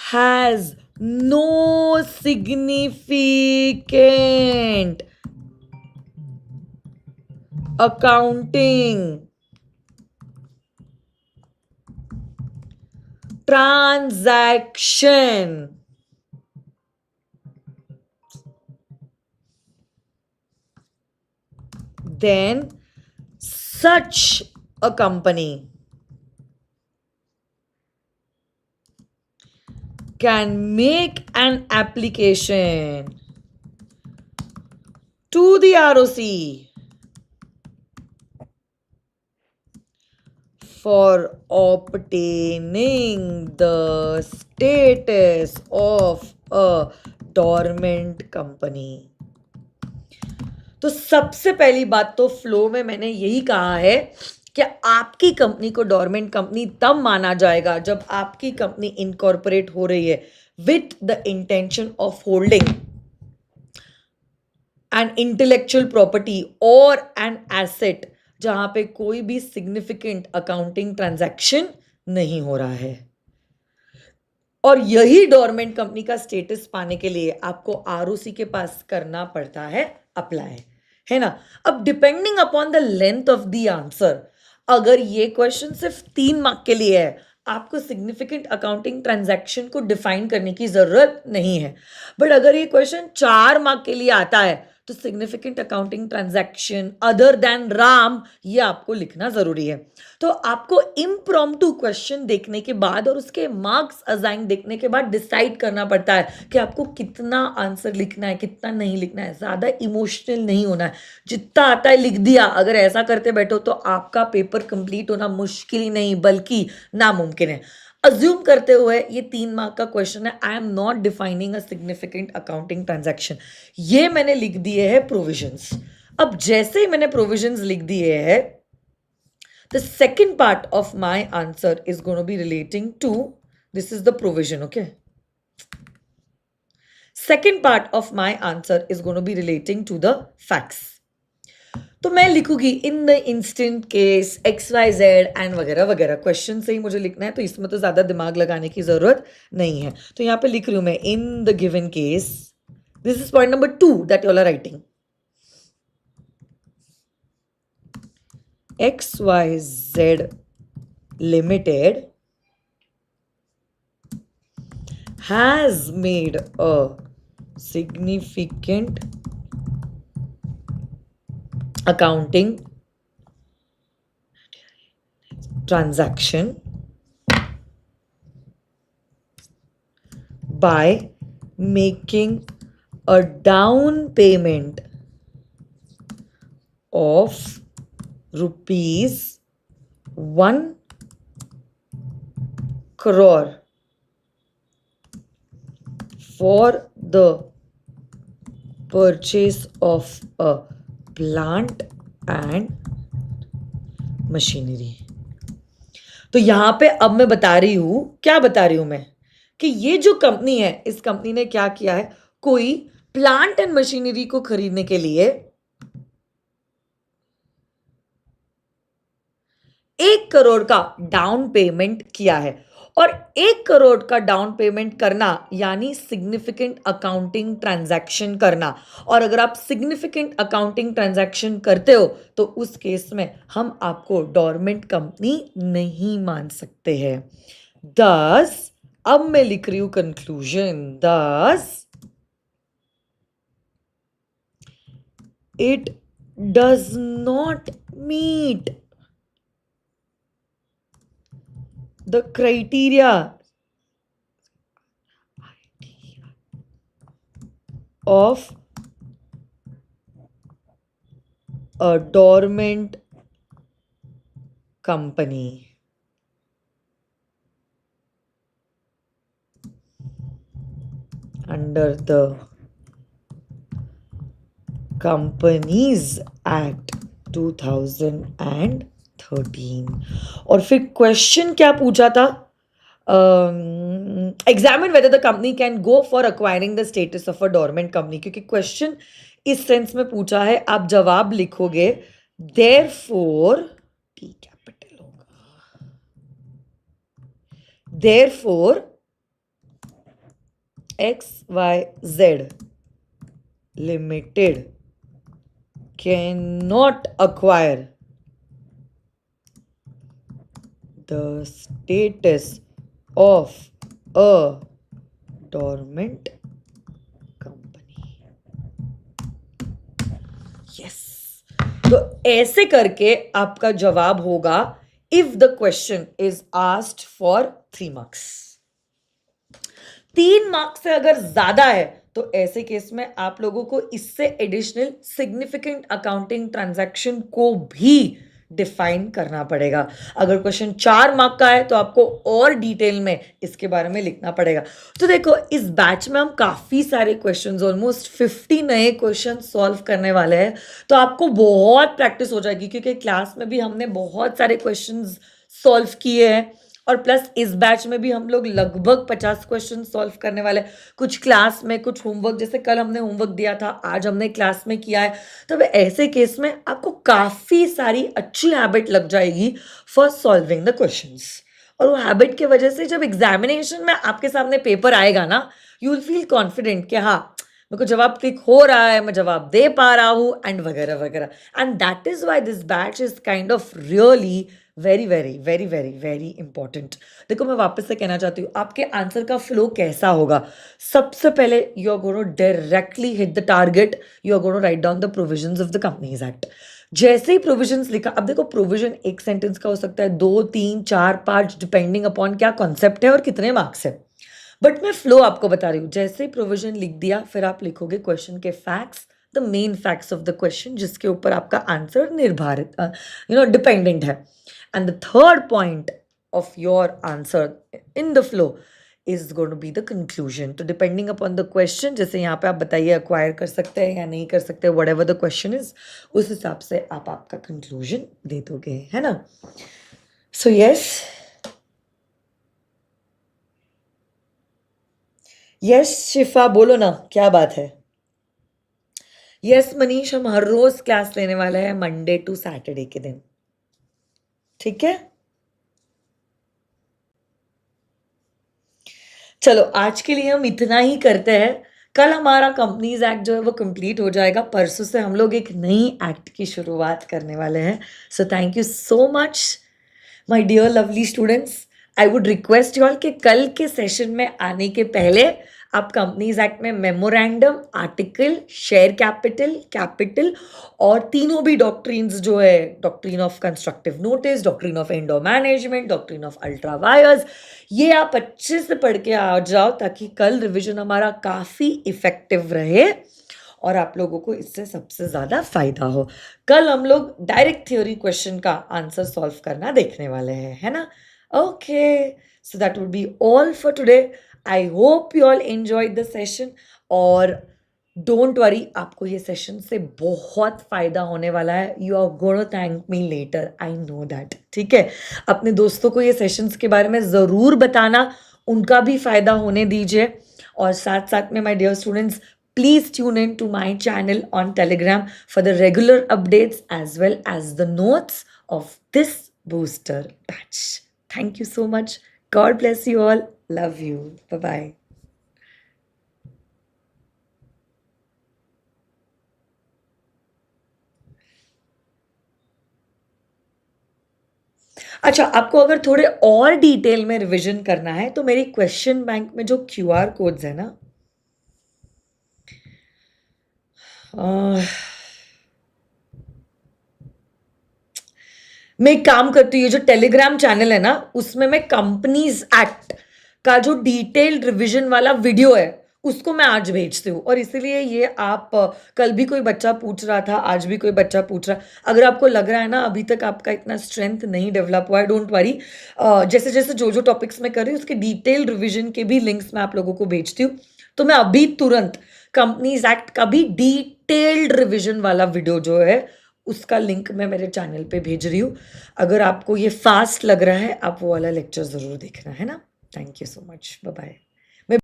has no significant accounting transaction, then such a company can make an application to the ROC for obtaining the status of a dormant company. तो सबसे पहली बात तो फ्लो में मैंने यही कहा है कि आपकी कंपनी को डोरमेंट कंपनी तब माना जाएगा जब आपकी कंपनी इनकॉर्पोरेट हो रही है with the intention of holding an intellectual property और एन एसेट जहां पे कोई भी सिग्निफिकेंट अकाउंटिंग ट्रांजैक्शन नहीं हो रहा है। और यही डोरमेंट कंपनी का स्टेटस पाने के लिए आपको आरओसी के पास करना पड़ता है अप्लाई, है ना। अब depending upon the length of the answer, अगर ये क्वेश्चन सिर्फ 3 मार्क के लिए है, आपको सिग्निफिकेंट अकाउंटिंग ट्रांजैक्शन को डिफाइन करने की जरूरत नहीं है। बट अगर ये क्वेश्चन 4 मार्क के लिए आता है तो significant accounting transaction other than Ram ये आपको लिखना जरूरी है। तो आपको इम्प्रॉम्प्टू क्वेश्चन देखने के बाद और उसके मार्क्स असाइन देखने के बाद डिसाइड करना पड़ता है कि आपको कितना आंसर लिखना है, कितना नहीं लिखना है। ज्यादा इमोशनल नहीं होना है, जितना आता है लिख दिया। अगर ऐसा करते बैठो तो आपका पेपर कंप्लीट होना मुश्किल ही नहीं बल्कि नामुमकिन है। अज्यूम करते हुए ये 3 मार्क का क्वेश्चन है, I am not defining a significant accounting transaction, ये मैंने लिख दिए है प्रोविजंस। अब जैसे ही मैंने प्रोविजंस लिख दिए है, the second part of my answer is going to be relating to, this is the provision, okay? Second part of my answer is going to be relating to the facts. तो मैं लिखूंगी in the instant case XYZ and वगैरह वगैरह। क्वेश्चन से ही मुझे लिखना है तो इसमें तो ज्यादा दिमाग लगाने की जरूरत नहीं है। तो यहाँ पे लिख रही हूं मैं in the given case, this is point number 2 that you are writing. XYZ Limited has made a significant accounting transaction by making a down payment of rupees 1 crore for the purchase of a plant and machinery। तो यहां पे अब मैं बता रही हूं, क्या बता रही हूं मैं, कि ये जो कंपनी है इस कंपनी ने क्या किया है, कोई प्लांट एंड मशीनरी को खरीदने के लिए 1 करोड़ का डाउन पेमेंट किया है। और 1 करोड़ का डाउन पेमेंट करना यानी सिग्निफिकेंट अकाउंटिंग ट्रांजैक्शन करना। और अगर आप सिग्निफिकेंट अकाउंटिंग ट्रांजैक्शन करते हो तो उस केस में हम आपको डोरमेंट कंपनी नहीं मान सकते हैं। दस अब मैं लिख रही हूं conclusion, thus it does not meet the criteria of a dormant company under the Companies Act 2013। और फिर क्वेश्चन क्या पूछा था, examine whether the company can go for acquiring the status of a dormant company. क्योंकि क्वेश्चन इस सेंस में पूछा है, आप जवाब लिखोगे देयरफॉर, टी कैपिटल होगा, therefore XYZ Limited cannot acquire the status of a dormant company। Yes, तो ऐसे करके आपका जवाब होगा if the question is asked for 3 marks। 3 marks से अगर ज्यादा है तो ऐसे केस में आप लोगों को इससे एडिशनल सिग्निफिकेंट अकाउंटिंग ट्रांजैक्शन को भी डिफाइन करना पड़ेगा। अगर क्वेश्चन 4 मार्क का है तो आपको और डिटेल में इसके बारे में लिखना पड़ेगा। तो देखो इस बैच में हम काफ़ी सारे क्वेश्चंस, ऑलमोस्ट 50 नए क्वेश्चन सॉल्व करने वाले हैं। तो आपको बहुत प्रैक्टिस हो जाएगी, क्योंकि क्लास में भी हमने बहुत सारे क्वेश्चंस सॉल्व किए हैं, और प्लस इस बैच में भी हम लोग लगभग 50 क्वेश्चन सॉल्व करने वाले हैं। कुछ क्लास में, कुछ होमवर्क, जैसे कल हमने होमवर्क दिया था, आज हमने क्लास में किया है। तो ऐसे केस में आपको काफ़ी सारी अच्छी हैबिट लग जाएगी फॉर सॉल्विंग द क्वेश्चंस। और वो हैबिट की वजह से जब एग्जामिनेशन में आपके सामने पेपर आएगा ना, यू विल फील कॉन्फिडेंट कि हाँ, मेरे को जवाब क्लिक हो रहा है, मैं जवाब दे पा रहा हूँ, एंड वगैरह वगैरह। And that is why this batch is kind of really very very very very very important. देखो मैं वापस से कहना चाहती हूँ, आपके आंसर का फ्लो कैसा होगा। सबसे पहले you are going to directly hit the target, you are going to write down the provisions of the companies Act. जैसे ही प्रोविजंस लिखा, अब देखो प्रोविजन एक सेंटेंस का हो सकता है, 2 3 4 5, डिपेंडिंग अपॉन क्या कॉन्सेप्ट है और कितने मार्क्स है। बट मैं फ्लो आपको बता रही हूँ। जैसे ही प्रोविजन लिख दिया, फिर आप लिखोगे क्वेश्चन के facts, the main facts of the question, जिसके ऊपर आपका आंसर निर्धारित डिपेंडेंट है। And the third point of your answer in the flow is going to be the conclusion. तो depending upon the question, जैसे यहाँ पे आप बताइए acquire कर सकते हैं या नहीं कर सकते, whatever the question is, उस हिसाब से आप आपका conclusion दे दोगे, है ना? So yes, yes शिफा बोलो ना, क्या बात है? Yes मनीष, हम हर रोज क्लास लेने वाले हैं मंडे टू सैटरडे के दिन, ठीक है? चलो आज के लिए हम इतना ही करते हैं। कल हमारा कंपनीज एक्ट जो है वो कंप्लीट हो जाएगा। परसों से हम लोग एक नई एक्ट की शुरुआत करने वाले हैं। So thank you so much my dear lovely students. I would request you all कि कल के सेशन में आने के पहले आप कंपनीज एक्ट में memorandum, article, share capital, capital और तीनों भी डॉक्ट्रिन्स जो है, doctrine of constructive notice, doctrine of indoor management, doctrine of ultra vires, ये आप अच्छे से पढ़ के आ जाओ, ताकि कल रिवीजन हमारा काफ़ी इफेक्टिव रहे और आप लोगों को इससे सबसे ज़्यादा फायदा हो। कल हम लोग डायरेक्ट थ्योरी क्वेश्चन का आंसर सॉल्व करना देखने वाले हैं, है ना? Okay, so that would be all for today. I hope you all enjoyed the session, और डोंट वरी, आपको ये सेशन से बहुत फायदा होने वाला है। You are gonna thank me later, I know that, ठीक है? अपने दोस्तों को ये सेशंस के बारे में ज़रूर बताना, उनका भी फायदा होने दीजिए। और साथ साथ में my dear students, please tune in to my channel on Telegram for the regular updates as well as the notes of this booster batch. Thank you so much. God bless you all. Love you. Bye-bye. अच्छा, आपको अगर थोड़े और डिटेल में रिवीजन करना है तो मेरी क्वेश्चन बैंक में जो QR कोड्स है ना, मैं एक काम करती हूँ, ये जो टेलीग्राम चैनल है ना, उसमें मैं कंपनीज एक्ट का जो डिटेल्ड रिवीजन वाला वीडियो है उसको मैं आज भेजती हूँ। और इसीलिए ये आप कल भी कोई बच्चा पूछ रहा था, आज भी कोई बच्चा पूछ रहा, अगर आपको लग रहा है ना अभी तक आपका इतना स्ट्रेंथ नहीं डेवलप हुआ है, डोंट वरी। जैसे जैसे जो जो टॉपिक्स मैं कर रही हूँ उसके डिटेल्ड रिविजन के भी लिंक्स मैं आप लोगों को भेजती हूँ। तो मैं अभी तुरंत कंपनीज एक्ट का भी डिटेल्ड रिविजन वाला वीडियो जो है उसका लिंक मैं मेरे चैनल पे भेज रही हूँ। अगर आपको ये फास्ट लग रहा है, आप वो वाला लेक्चर ज़रूर देखना, है ना? Thank you so much, bye bye.